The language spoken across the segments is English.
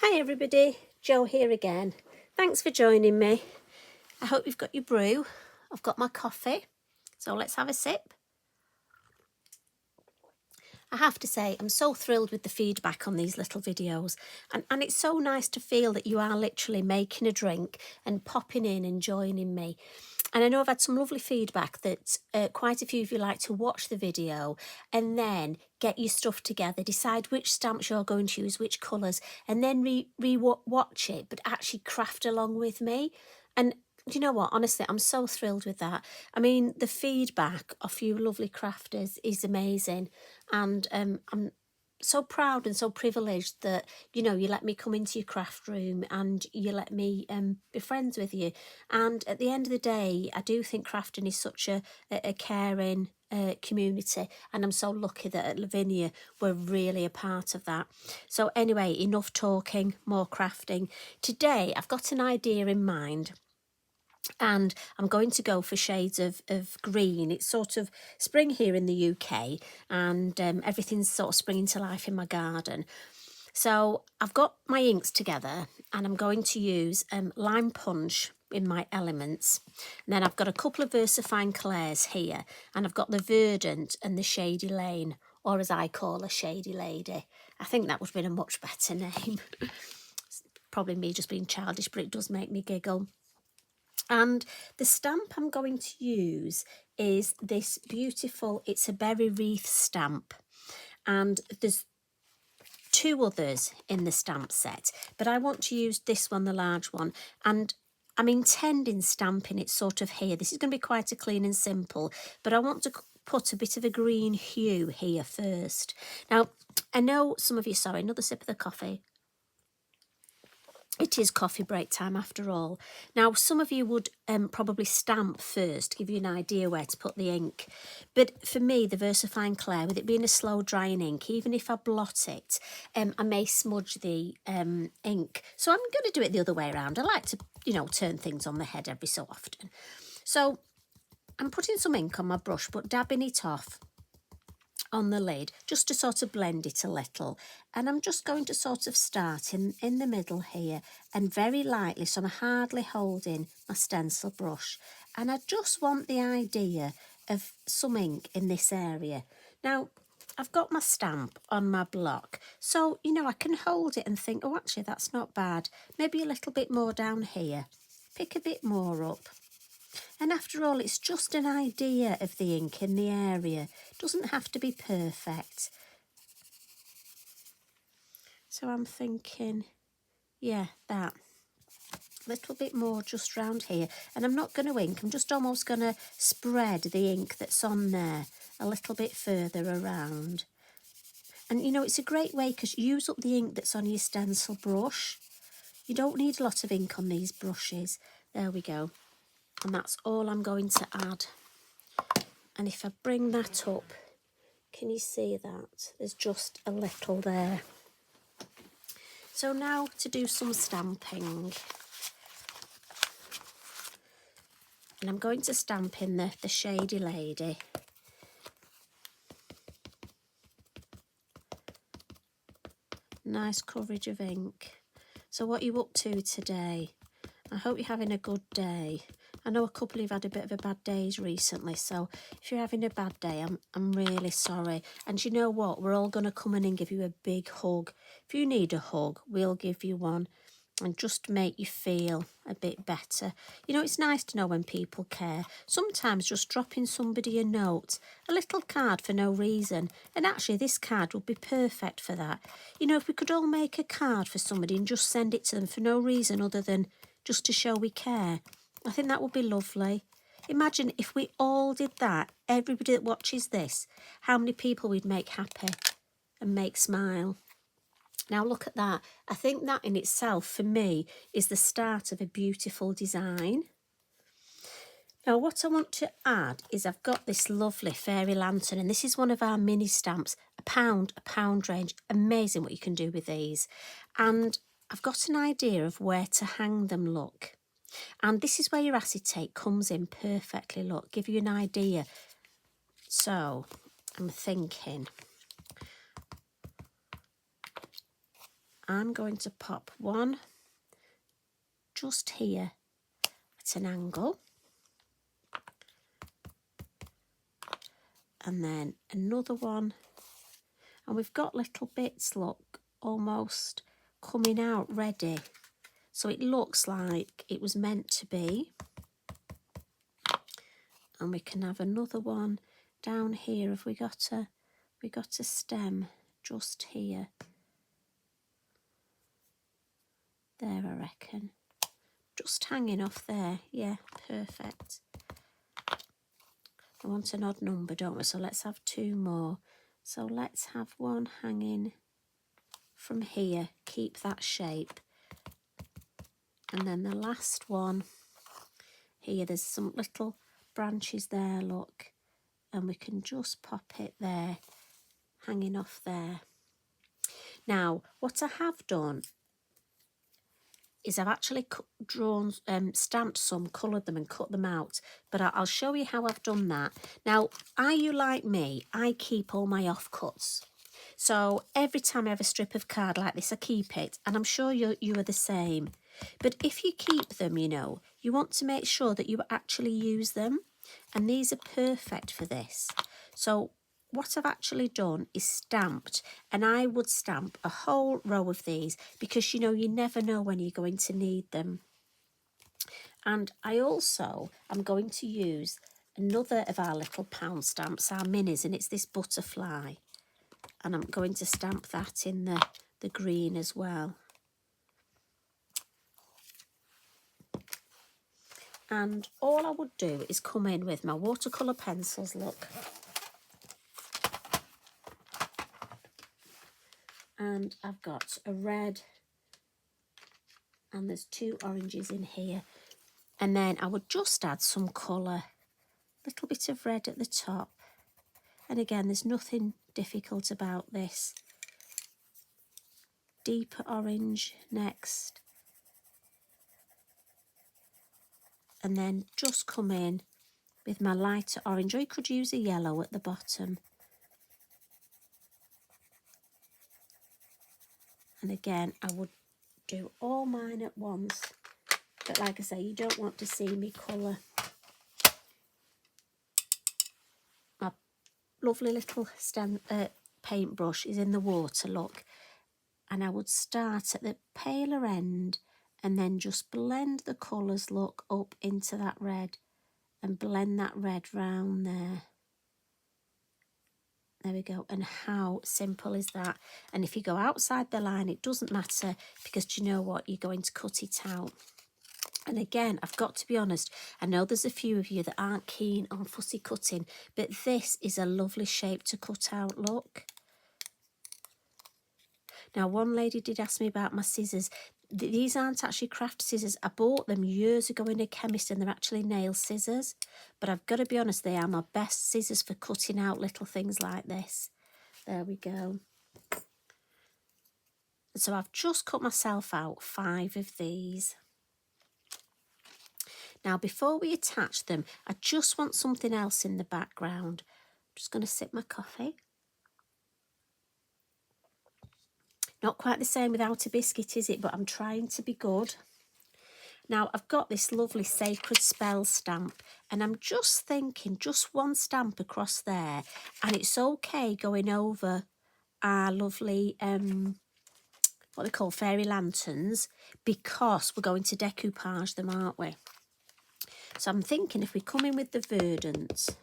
Hi everybody, Jo here again. Thanks for joining me. I hope you've got your brew. I've got my coffee, so let's have a sip. I have to say, I'm so thrilled with the feedback on these little videos, and it's so nice to feel that you are literally making a drink and popping in and joining me. And I know I've had some lovely feedback that quite a few of you like to watch the video and then get your stuff together, decide which stamps you're going to use, which colours, and then re-watch it, but actually craft along with me. And do you know what? Honestly, I'm so thrilled with that. I mean, the feedback of you lovely crafters is amazing. And I'm so proud and so privileged that, you know, you let me come into your craft room and you let me be friends with you. And at the end of the day, I do think crafting is such a caring community, and I'm so lucky that at Lavinia we're really a part of that. So anyway, enough talking, more crafting. Today I've got an idea in mind, and I'm going to go for shades of green. It's sort of spring here in the UK, and everything's sort of springing to life in my garden. So I've got my inks together, and I'm going to use lime punch in my elements. And then I've got a couple of VersaFine clairs here, and I've got the Verdant and the Shady Lane, or as I call her, Shady Lady. I think that would have been a much better name. Probably me just being childish, but it does make me giggle. And the stamp I'm going to use is this beautiful, it's a berry wreath stamp. And there's two others in the stamp set, but I want to use this one, the large one. And I'm intending stamping it sort of here. This is going to be quite a clean and simple, but I want to put a bit of a green hue here first. Now, I know some of you, sorry, another sip of the coffee. It is coffee break time after all. Now, some of you would probably stamp first to give you an idea where to put the ink. But for me, the VersaFine Clair, with it being a slow drying ink, even if I blot it, I may smudge the ink. So I'm going to do it the other way around. I like to, you know, turn things on the head every so often. So I'm putting some ink on my brush, but dabbing it off on the lid just to sort of blend it a little, and I'm just going to sort of start in the middle here and very lightly, so I'm hardly holding my stencil brush, and I just want the idea of some ink in this area. Now I've got my stamp on my block, so you know I can hold it and think, oh actually that's not bad, maybe a little bit more down here, pick a bit more up. And after all, it's just an idea of the ink in the area. It doesn't have to be perfect. So I'm thinking, yeah, that. A little bit more just round here. And I'm not going to ink, I'm just almost going to spread the ink that's on there a little bit further around. And you know, it's a great way because you use up the ink that's on your stencil brush. You don't need a lot of ink on these brushes. There we go. And that's all I'm going to add. And if I bring that up, can you see that? There's just a little there. So now to do some stamping. And I'm going to stamp in the Shady Lady. Nice coverage of ink. So what are you up to today? I hope you're having a good day. I know a couple of you have had a bit of a bad days recently, so if you're having a bad day, I'm really sorry. And you know what? We're all going to come in and give you a big hug. If you need a hug, we'll give you one and just make you feel a bit better. You know, it's nice to know when people care. Sometimes just dropping somebody a note, a little card for no reason. And actually, this card would be perfect for that. You know, if we could all make a card for somebody and just send it to them for no reason other than just to show we care, I think that would be lovely. Imagine if we all did that, everybody that watches this, how many people we'd make happy and make smile. Now look at that. I think that in itself, for me, is the start of a beautiful design. Now what I want to add is I've got this lovely fairy lantern, and this is one of our mini stamps, a pound range. Amazing what you can do with these. And I've got an idea of where to hang them, look. And this is where your acetate comes in perfectly, look, give you an idea. So I'm thinking I'm going to pop one just here at an angle, and then another one, and we've got little bits, look, almost coming out ready, so it looks like it was meant to be. And we can have another one down here. If we got a stem just here, there, I reckon, just hanging off there. Yeah, perfect. I want an odd number, don't we? So let's have two more. So let's have one hanging from here, keep that shape. And then the last one here, there's some little branches there, look, and we can just pop it there, hanging off there. Now, what I have done is I've actually drawn, stamped some, coloured them and cut them out, but I'll show you how I've done that. Now, are you like me? I keep all my offcuts. So every time I have a strip of card like this, I keep it, and I'm sure you are the same. But if you keep them, you know, you want to make sure that you actually use them, and these are perfect for this. So what I've actually done is stamped, and I would stamp a whole row of these because, you know, you never know when you're going to need them. And I also am going to use another of our little pound stamps, our minis, and it's this butterfly. And I'm going to stamp that in the green as well. And all I would do is come in with my watercolour pencils, look. And I've got a red, and there's two oranges in here. And then I would just add some colour, a little bit of red at the top. And again, there's nothing difficult about this. Deeper orange next. And then just come in with my lighter orange, or you could use a yellow at the bottom. And again, I would do all mine at once. But like I say, you don't want to see me colour. My lovely little paintbrush is in the water, look. And I would start at the paler end and then just blend the colours, look, up into that red, and blend that red round there. There we go. And how simple is that? And if you go outside the line, it doesn't matter, because do you know what? You're going to cut it out. And again, I've got to be honest, I know there's a few of you that aren't keen on fussy cutting, but this is a lovely shape to cut out, look. Now, one lady did ask me about my scissors. These aren't actually craft scissors. I bought them years ago in a chemist, and they're actually nail scissors. But I've got to be honest, they are my best scissors for cutting out little things like this. There we go. So I've just cut myself out 5 of these. Now, before we attach them, I just want something else in the background. I'm just going to sip my coffee. Not quite the same without a biscuit, is it? But I'm trying to be good. Now, I've got this lovely Sacred Spell stamp, and I'm just thinking just one stamp across there, and it's okay going over our lovely, what they call fairy lanterns, because we're going to decoupage them, aren't we? So I'm thinking if we come in with the verdant.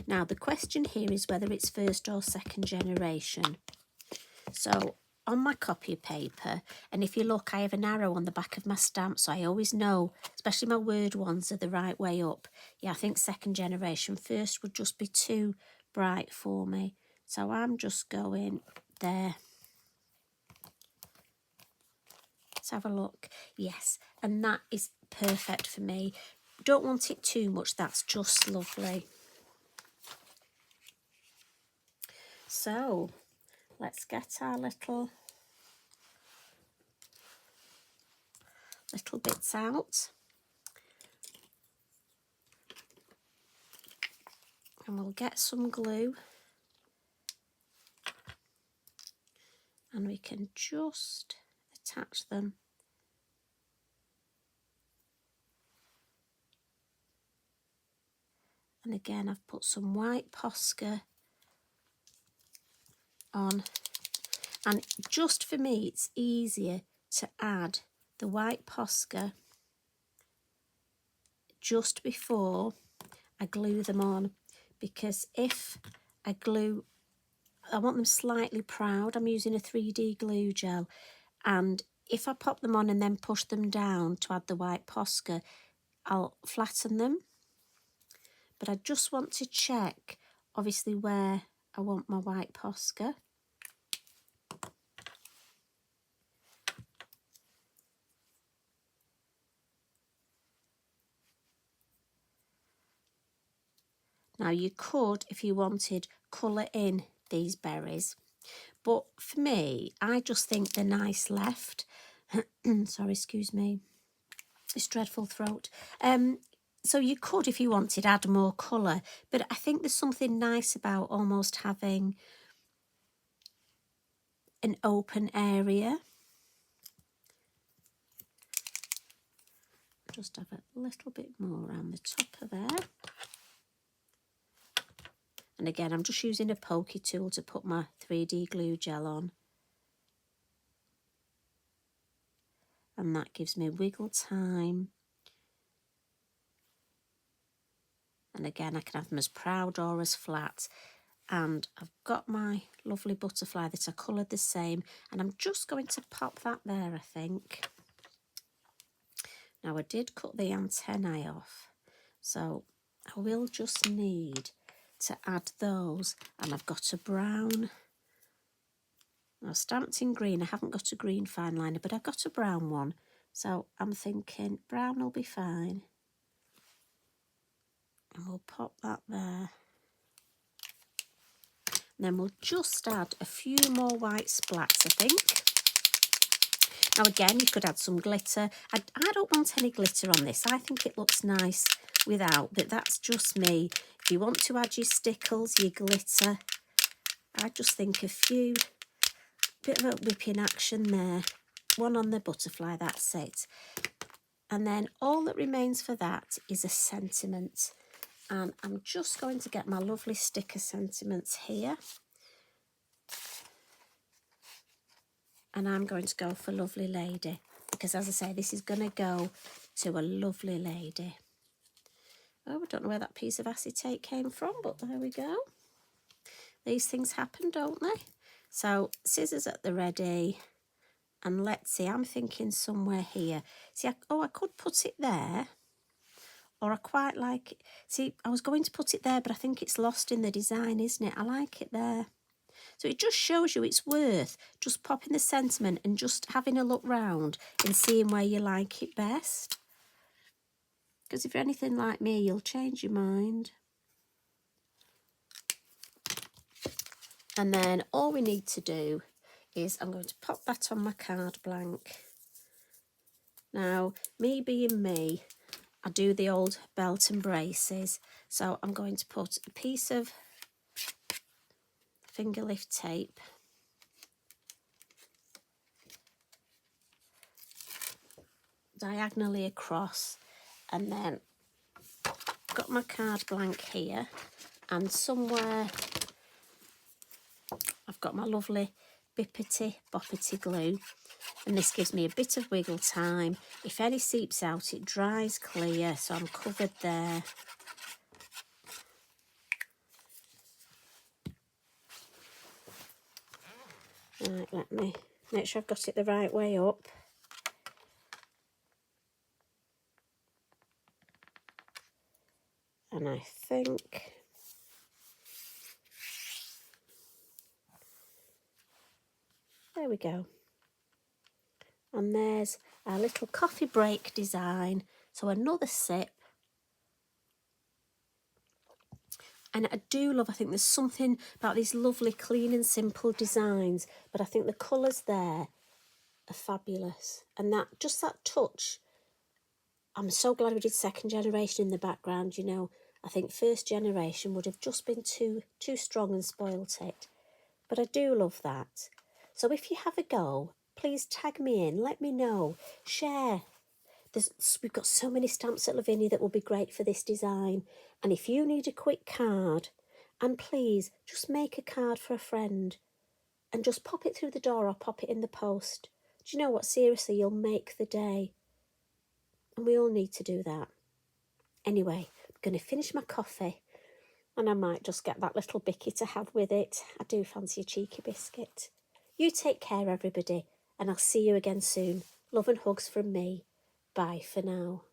Now, the question here is whether it's first or second generation. So on my copy paper, and if you look, I have an arrow on the back of my stamp, so I always know, especially my word ones, are the right way up. Yeah, I think second generation. First would just be too bright for me. So I'm just going there. Let's have a look. Yes, and that is perfect for me. Don't want it too much, that's just lovely. So let's get our little bits out, and we'll get some glue, and we can just attach them. And again, I've put some white Posca on. And just for me, it's easier to add the white Posca just before I glue them on, because if I glue, I want them slightly proud. I'm using a 3D glue gel, and if I pop them on and then push them down to add the white Posca, I'll flatten them. But I just want to check, obviously, where I want my white Posca. Now you could, if you wanted, colour in these berries, but for me, I just think they're nice left. Sorry, excuse me, this dreadful throat. So you could, if you wanted, add more colour, but I think there's something nice about almost having an open area. Just have a little bit more around the top of there. And again, I'm just using a pokey tool to put my 3D glue gel on. And that gives me wiggle time. And again, I can have them as proud or as flat. And I've got my lovely butterfly that I coloured the same. And I'm just going to pop that there, I think. Now, I did cut the antennae off. So I will just need to add those. And I've got a brown. Now, stamped in green. I haven't got a green fine liner, but I've got a brown one. So I'm thinking brown will be fine. And we'll pop that there. And then we'll just add a few more white splats, I think. Now again, you could add some glitter. I don't want any glitter on this. I think it looks nice without, but that's just me. If you want to add your stickles, your glitter, I just think a few, bit of a whipping action there. One on the butterfly, that's it. And then all that remains for that is a sentiment. And I'm just going to get my lovely sticker sentiments here. And I'm going to go for Lovely Lady, because as I say, this is going to go to a lovely lady. Oh, I don't know where that piece of acetate came from, but there we go. These things happen, don't they? So scissors at the ready. And let's see, I'm thinking somewhere here. See, I could put it there. Or I quite like it. See, I was going to put it there, but I think it's lost in the design, isn't it? I like it there. So it just shows you it's worth just popping the sentiment and just having a look round and seeing where you like it best. Because if you're anything like me, you'll change your mind. And then all we need to do is I'm going to pop that on my card blank. Now, me being me, I do the old belt and braces. So I'm going to put a piece of finger lift tape diagonally across, and then got my card blank here, and somewhere I've got my lovely bippity boppity glue, and this gives me a bit of wiggle time. If any seeps out, it dries clear, so I'm covered there. Right, let me make sure I've got it the right way up. And I think there we go. And there's our little coffee break design. So another sip. And I do love, I think there's something about these lovely clean and simple designs, but I think the colours there are fabulous. And that, just that touch, I'm so glad we did second generation in the background, you know. I think first generation would have just been too strong and spoilt it. But I do love that. So if you have a go please tag me in, let me know, share. We've got so many stamps at Lavinia that will be great for this design. And if you need a quick card, and please just make a card for a friend and just pop it through the door or pop it in the post. Do you know what? Seriously, you'll make the day. And we all need to do that. Anyway, I'm going to finish my coffee and I might just get that little bicky to have with it. I do fancy a cheeky biscuit. You take care, everybody, and I'll see you again soon. Love and hugs from me. Bye for now.